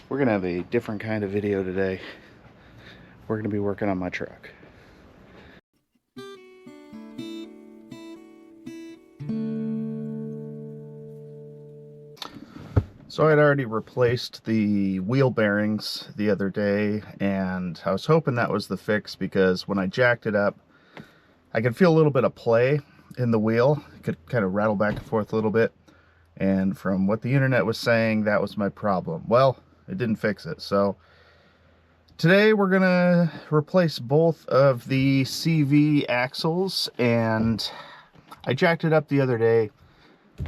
We're gonna have a different kind of video today. We're gonna be working on my truck. So I'd already replaced the wheel bearings the other day, and I was hoping that was the fix because when I jacked it up, I could feel a little bit of play in the wheel. It could kind of rattle back and forth a little bit. And from what the internet was saying, that was my problem. Well, it didn't fix it. So today we're gonna replace both of the CV axles, and I jacked it up the other day.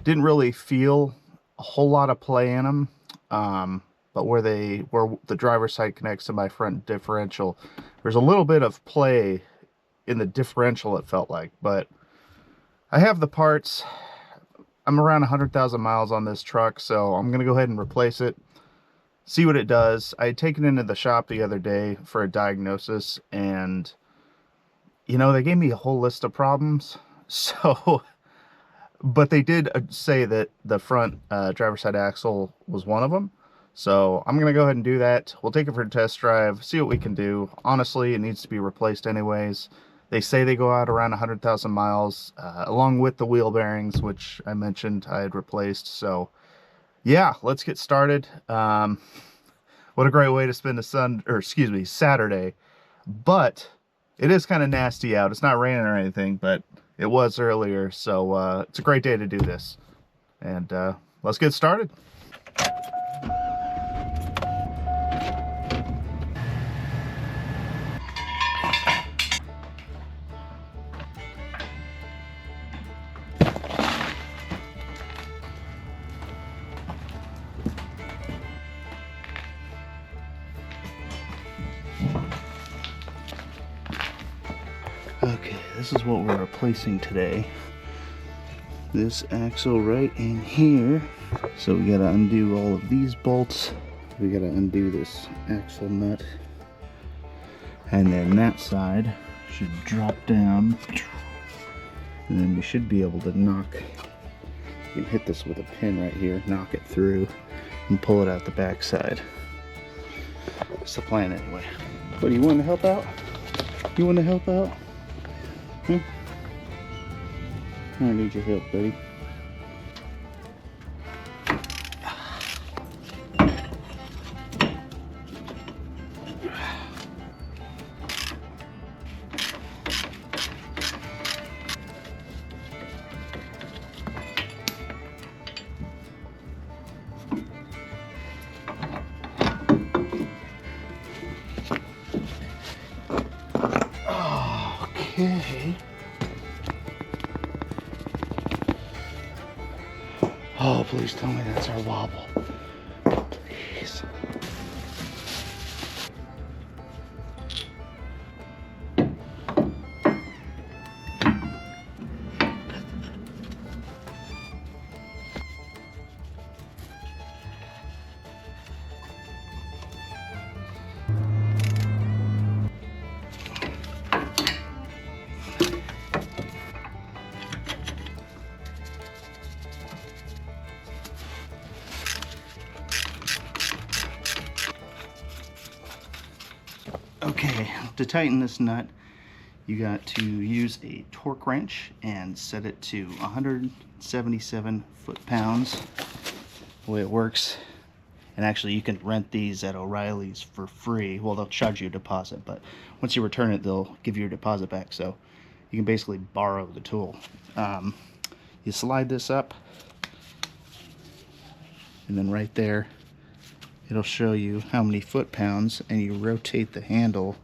Didn't really feel a whole lot of play in them, but where the driver's side connects to my front differential, there's a little bit of play in the differential, it felt like. But I have the parts. I'm around 100,000 miles on this truck, so I'm gonna go ahead and replace it, see what it does. I had taken it into the shop the other day for a diagnosis, and you know, they gave me a whole list of problems. So but they did say that the front driver's side axle was one of them. So I'm gonna go ahead and do that. We'll take it for a test drive, see what we can do. Honestly, it needs to be replaced anyways. They say they go out around 100,000 miles, along with the wheel bearings, which I mentioned I had replaced. So yeah, let's get started. What a great way to spend a Saturday. But it is kind of nasty out. It's not raining or anything, but it was earlier, so it's a great day to do this. And let's get started. Okay, this is what we're replacing today. This axle right in here. So we gotta undo all of these bolts. We gotta undo this axle nut. And then that side should drop down. And then we should be able to knock, you can hit this with a pin right here, knock it through, and pull it out the back side. That's the plan anyway. But you want to help out? You want to help out? I don't need your help, buddy. Okay. Oh, please tell me that's our wobble. Please. Okay, to tighten this nut, you got to use a torque wrench and set it to 177 foot-pounds. The way it works, and actually you can rent these at O'Reilly's for free. Well, they'll charge you a deposit, but once you return it, they'll give you your deposit back. So you can basically borrow the tool. You slide this up, and then right there, it'll show you how many foot-pounds, and you rotate the handle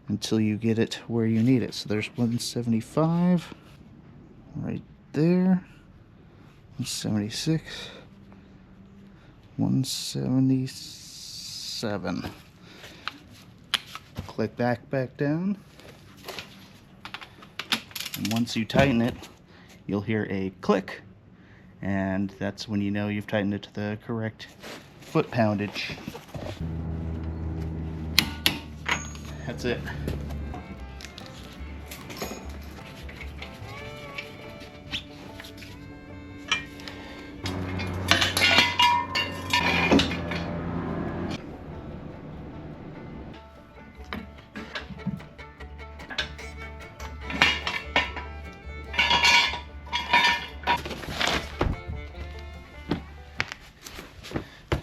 until you get it where you need it. So there's 175 right there, 176, 177. Click back down, and once you tighten it, you'll hear a click, and that's when you know you've tightened it to the correct foot poundage. That's it.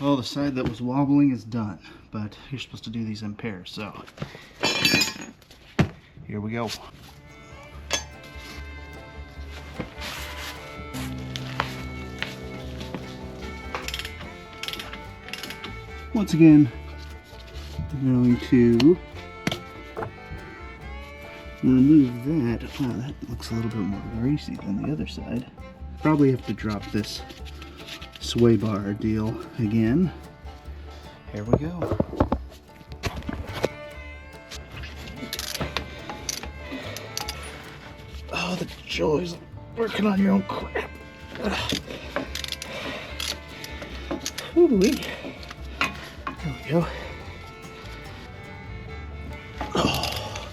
Well, the side that was wobbling is done, but you're supposed to do these in pairs, so here we go. Once again, I'm going to remove that. Wow, that looks a little bit more greasy than the other side. Probably have to drop this sway bar deal again. Here we go. Oh, the joys of working on your own crap. Ooh-wee. There we go. Oh.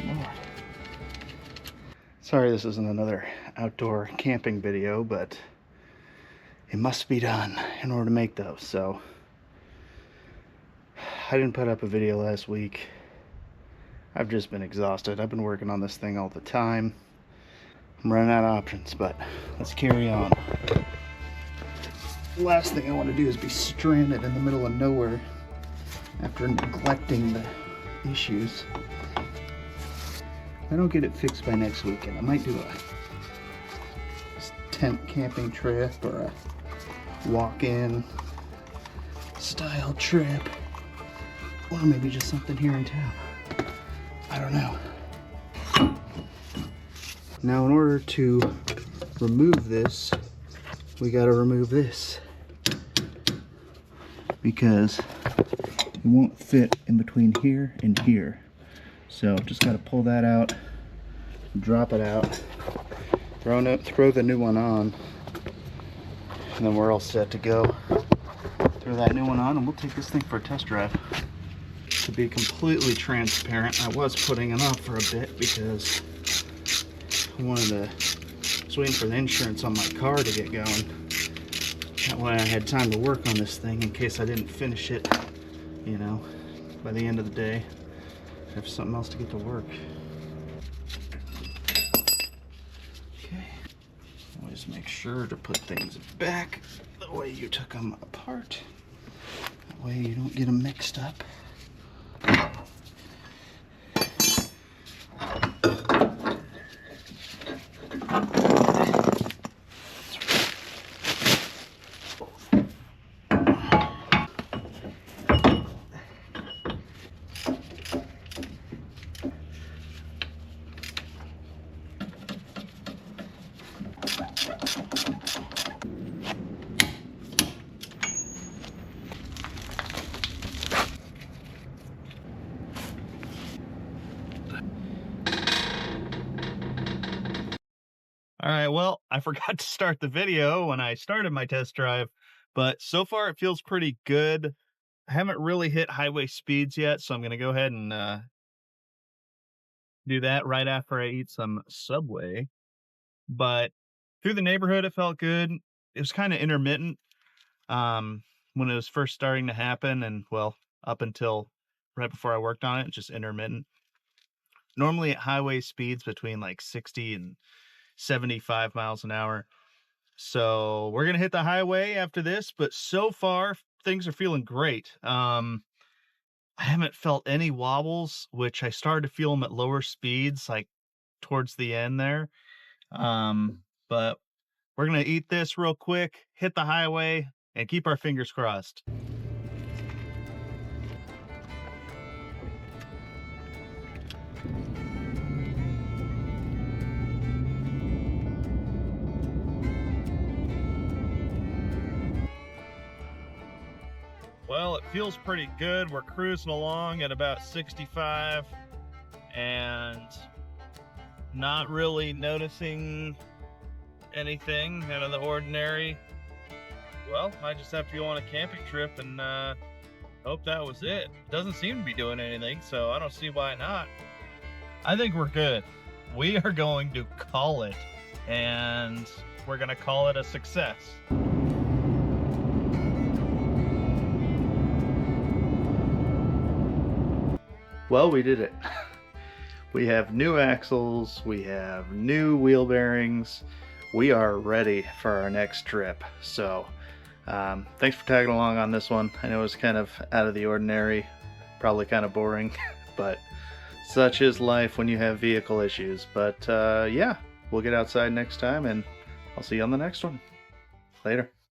Lord. Sorry this isn't another outdoor camping video, but it must be done in order to make those. So I didn't put up a video last week. I've just been exhausted. I've been working on this thing all the time. I'm running out of options, but let's carry on. The last thing I want to do is be stranded in the middle of nowhere after neglecting the issues. If I don't get it fixed by next weekend, I might do a tent camping trip or a walk-in style trip, or maybe just something here in town. I don't know. Now, in order to remove this, we got to remove this because it won't fit in between here and here. So just got to pull that out, drop it out, throw the new one on, and then we're all set to go. Throw that new one on and we'll take this thing for a test drive. To be completely transparent, I was putting it off for a bit because I was waiting for the insurance on my car to get going. That way I had time to work on this thing in case I didn't finish it, you know, by the end of the day. I have something else to get to work. Okay. Always make sure to put things back the way you took them apart. That way you don't get them mixed up. All right, well, I forgot to start the video when I started my test drive, but so far it feels pretty good. I haven't really hit highway speeds yet, so I'm going to go ahead and do that right after I eat some Subway. But through the neighborhood, it felt good. It was kind of intermittent when it was first starting to happen, and, well, up until right before I worked on it, just intermittent. Normally at highway speeds between like 60 and 75 miles an hour. So we're going to hit the highway after this, but so far things are feeling great. I haven't felt any wobbles, which I started to feel them at lower speeds, like towards the end there. But we're going to eat this real quick, hit the highway, and keep our fingers crossed. Well, it feels pretty good. We're cruising along at about 65 and not really noticing anything out of the ordinary. Well, I just have to go on a camping trip and hope that was it. Doesn't seem to be doing anything, so I don't see why not. I think we're good. We are going to call it, and we're going to call it a success. Well, we did it. We have new axles, we have new wheel bearings. We are ready for our next trip. So Thanks for tagging along on this one. I know it was kind of out of the ordinary, probably kind of boring, but such is life when you have vehicle issues. But yeah, we'll get outside next time, and I'll see you on the next one. Later.